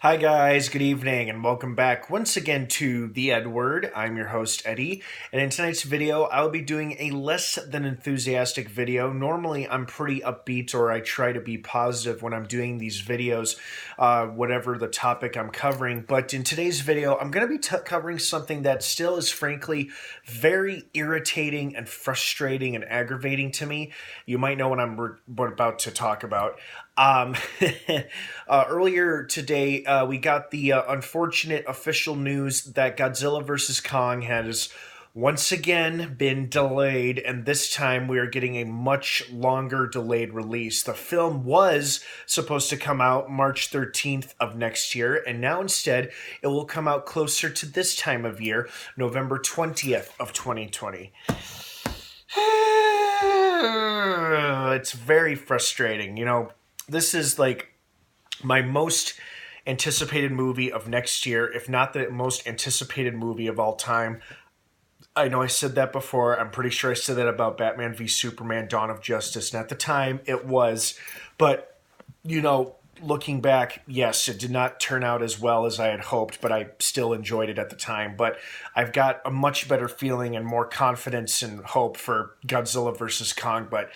Hi, guys, good evening, and welcome back once again to the EdWord. I'm your host, Eddie, and in tonight's video, I'll be doing a less than enthusiastic video. Normally, I'm pretty upbeat, or I try to be positive when I'm doing these videos, whatever the topic I'm covering. But in today's video, I'm going to be covering something that still is frankly very irritating and frustrating and aggravating to me. You might know what I'm about to talk about. Um, Earlier today, we got the unfortunate official news that Godzilla vs. Kong has once again been delayed, and this time we are getting a much longer delayed release. The film was supposed to come out March 13th of next year, and now instead it will come out closer to this time of year, November 20th of 2020. It's very frustrating. This is like my most anticipated movie of next year, if not the most anticipated movie of all time. I know I said that before. I'm pretty sure I said that about Batman v Superman Dawn of Justice. And at the time, it was. But, looking back, yes, it did not turn out as well as I had hoped, but I still enjoyed it at the time. But I've got a much better feeling and more confidence and hope for Godzilla vs. Kong. But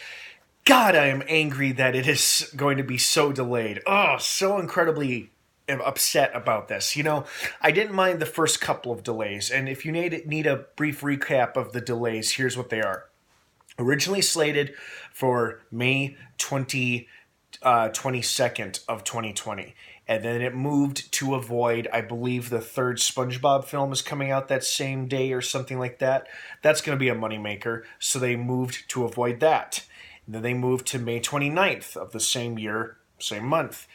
God, I am angry that it is going to be so delayed. Oh, so incredibly upset about this. I didn't mind the first couple of delays, and if you need a brief recap of the delays, here's what they are. Originally slated for May 22nd of 2020. And then it moved to avoid, I believe the third SpongeBob film is coming out that same day or something like that. That's going to be a moneymaker, so they moved to avoid that. And then they moved to May 29th of the same year, same month.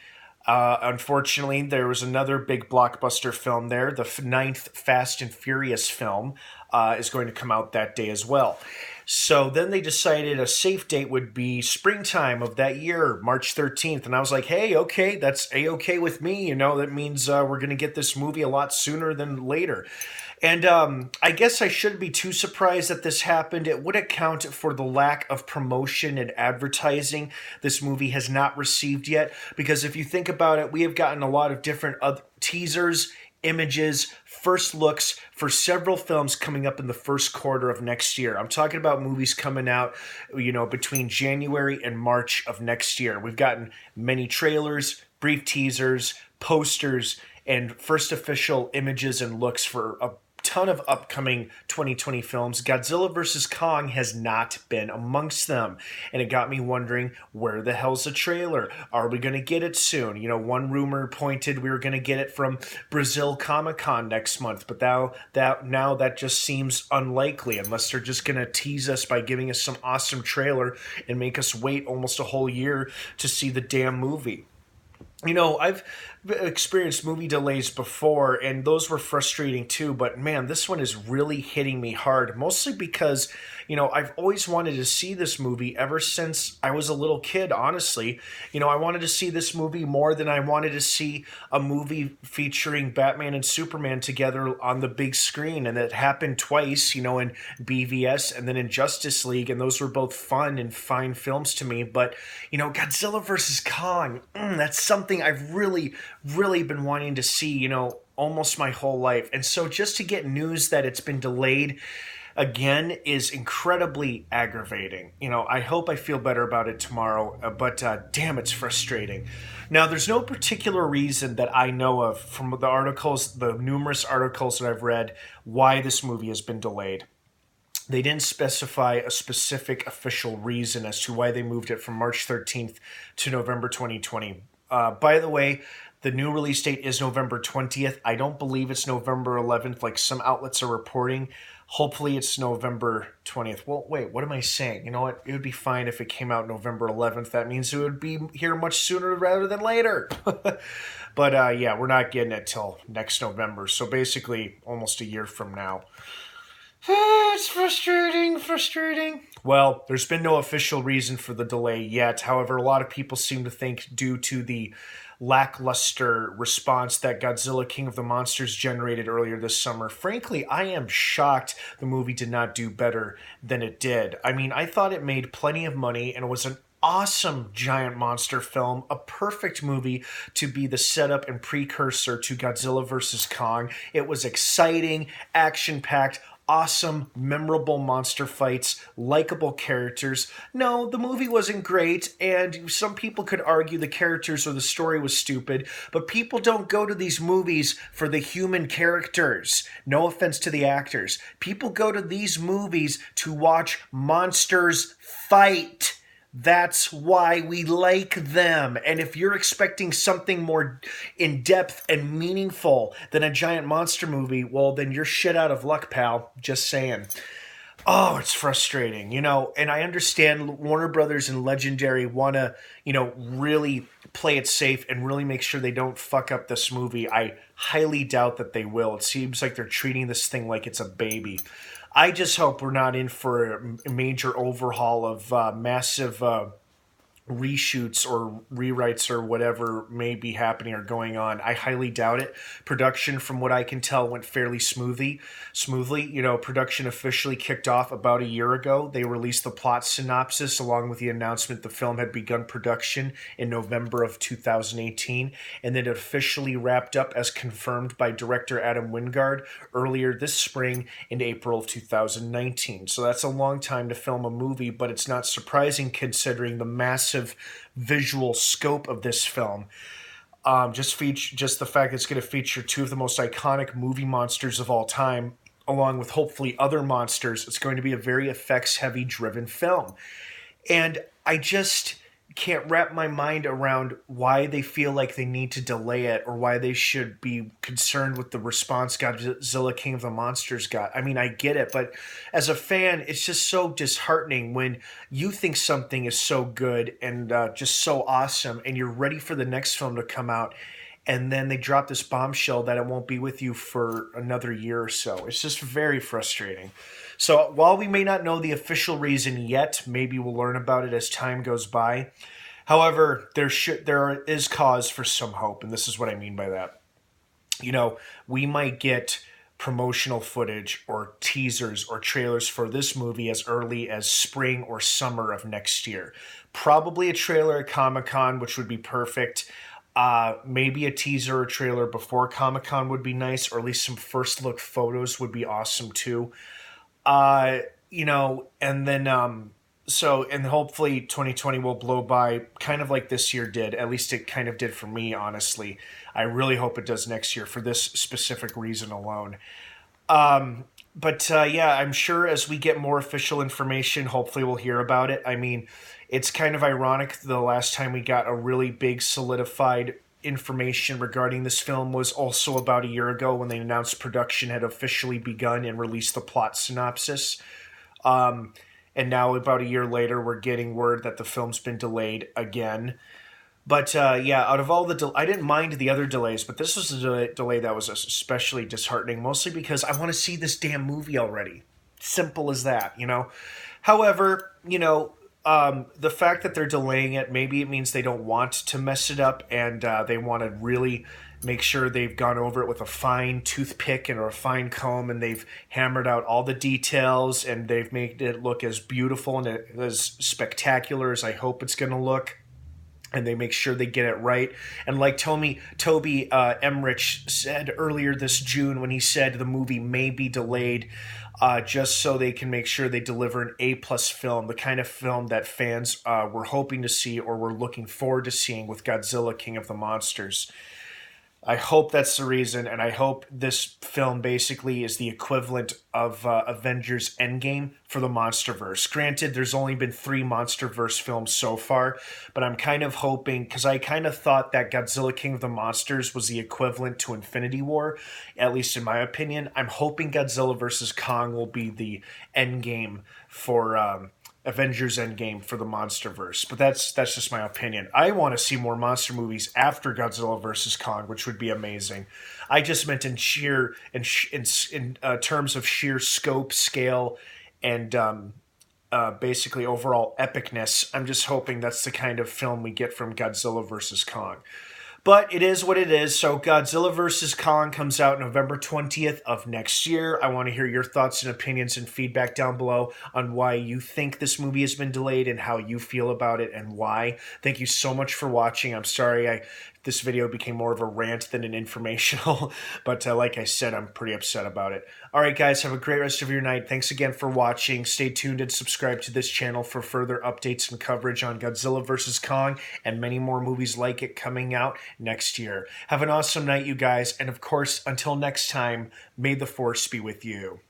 Unfortunately, there was another big blockbuster film there. The ninth Fast and Furious film is going to come out that day as well. So then they decided a safe date would be springtime of that year, March 13th. And I was like, hey, okay, that's A-okay with me. That means we're going to get this movie a lot sooner than later. And I guess I shouldn't be too surprised that this happened. It would account for the lack of promotion and advertising this movie has not received yet. Because if you think about it, we have gotten a lot of different teasers, images, first looks for several films coming up in the first quarter of next year. I'm talking about movies coming out, between January and March of next year. We've gotten many trailers, brief teasers, posters, and first official images and looks for a ton of upcoming 2020 films. Godzilla vs. Kong has not been amongst them. And it got me wondering, where the hell's the trailer? Are we going to get it soon? One rumor pointed we were going to get it from Brazil Comic-Con next month, but now that just seems unlikely unless they're just going to tease us by giving us some awesome trailer and make us wait almost a whole year to see the damn movie. I've experienced movie delays before, and those were frustrating too, but man, this one is really hitting me hard, mostly because, I've always wanted to see this movie ever since I was a little kid, honestly. I wanted to see this movie more than I wanted to see a movie featuring Batman and Superman together on the big screen, and it happened twice, in BVS and then in Justice League, and those were both fun and fine films to me, but, Godzilla vs. Kong, that's something I've really, really been wanting to see, almost my whole life. And so just to get news that it's been delayed again is incredibly aggravating. I hope I feel better about it tomorrow, but damn, it's frustrating. Now, there's no particular reason that I know of from the numerous articles that I've read, why this movie has been delayed. They didn't specify a specific official reason as to why they moved it from March 13th to November 2020. By the way, the new release date is November 20th. I don't believe it's November 11th like some outlets are reporting. Hopefully it's November 20th. Well, wait, what am I saying? You know what? It would be fine if it came out November 11th. That means it would be here much sooner rather than later. But yeah, we're not getting it till next November. So basically almost a year from now. It's frustrating. Well, there's been no official reason for the delay yet. However, a lot of people seem to think due to the lackluster response that Godzilla King of the Monsters generated earlier this summer. Frankly, I am shocked the movie did not do better than it did. I mean, I thought it made plenty of money and it was an awesome giant monster film, a perfect movie to be the setup and precursor to Godzilla vs. Kong. It was exciting, action packed, awesome, memorable monster fights, likable characters. No, the movie wasn't great, and some people could argue the characters or the story was stupid, but people don't go to these movies for the human characters. No offense to the actors. People go to these movies to watch monsters fight. That's why we like them. And if you're expecting something more in depth and meaningful than a giant monster movie, well, then you're shit out of luck, pal. Just saying. Oh, it's frustrating, and I understand Warner Brothers and Legendary want to, really play it safe and really make sure they don't fuck up this movie. I highly doubt that they will. It seems like they're treating this thing like it's a baby. I just hope we're not in for a major overhaul of massive reshoots or rewrites or whatever may be happening or going on. I highly doubt it. Production, from what I can tell, went fairly smoothly. Production officially kicked off about a year ago. They released the plot synopsis along with the announcement the film had begun production in November of 2018, and then it officially wrapped up as confirmed by director Adam Wingard earlier this spring in April of 2019. So that's a long time to film a movie, but it's not surprising considering the massive visual scope of this film. Just the fact that it's going to feature two of the most iconic movie monsters of all time, along with hopefully other monsters. It's going to be a very effects heavy driven film, and I just can't wrap my mind around why they feel like they need to delay it or why they should be concerned with the response Godzilla King of the Monsters got. I mean, I get it, but as a fan, it's just so disheartening when you think something is so good and just so awesome and you're ready for the next film to come out, and then they drop this bombshell that it won't be with you for another year or so. It's just very frustrating. So while we may not know the official reason yet, maybe we'll learn about it as time goes by. However, there is cause for some hope, and this is what I mean by that. We might get promotional footage or teasers or trailers for this movie as early as spring or summer of next year. Probably a trailer at Comic-Con, which would be perfect. Maybe a teaser or trailer before Comic-Con would be nice, or at least some first look photos would be awesome too. And then, and hopefully 2020 will blow by kind of like this year did. At least it kind of did for me, honestly. I really hope it does next year for this specific reason alone. I'm sure as we get more official information, hopefully we'll hear about it. I mean, it's kind of ironic the last time we got a really big solidified information regarding this film was also about a year ago when they announced production had officially begun and released the plot synopsis. And now about a year later, we're getting word that the film's been delayed again. But out of all the I didn't mind the other delays, but this was a delay that was especially disheartening, mostly because I want to see this damn movie already. Simple as that, However, the fact that they're delaying it, maybe it means they don't want to mess it up, and they want to really make sure they've gone over it with a fine toothpick and or a fine comb, and they've hammered out all the details, and they've made it look as beautiful and as spectacular as I hope it's going to look. And they make sure they get it right. And like Toby Emmerich said earlier this June when he said the movie may be delayed just so they can make sure they deliver an A-plus film, the kind of film that fans were hoping to see or were looking forward to seeing with Godzilla King of the Monsters. I hope that's the reason, and I hope this film basically is the equivalent of Avengers Endgame for the MonsterVerse. Granted, there's only been 3 MonsterVerse films so far, but I'm kind of hoping, because I kind of thought that Godzilla King of the Monsters was the equivalent to Infinity War, at least in my opinion. I'm hoping Godzilla vs. Kong will be the Endgame for Avengers Endgame for the MonsterVerse, but that's just my opinion. I want to see more monster movies after Godzilla vs. Kong, which would be amazing. I just meant in terms of sheer scope, scale, and basically overall epicness. I'm just hoping that's the kind of film we get from Godzilla vs. Kong. But it is what it is. So Godzilla vs. Kong comes out November 20th of next year. I want to hear your thoughts and opinions and feedback down below on why you think this movie has been delayed and how you feel about it and why. Thank you so much for watching. I'm sorry this video became more of a rant than an informational, but like I said, I'm pretty upset about it. All right, guys, have a great rest of your night. Thanks again for watching. Stay tuned and subscribe to this channel for further updates and coverage on Godzilla vs. Kong and many more movies like it coming out next year. Have an awesome night, you guys, and of course, until next time, may the Force be with you.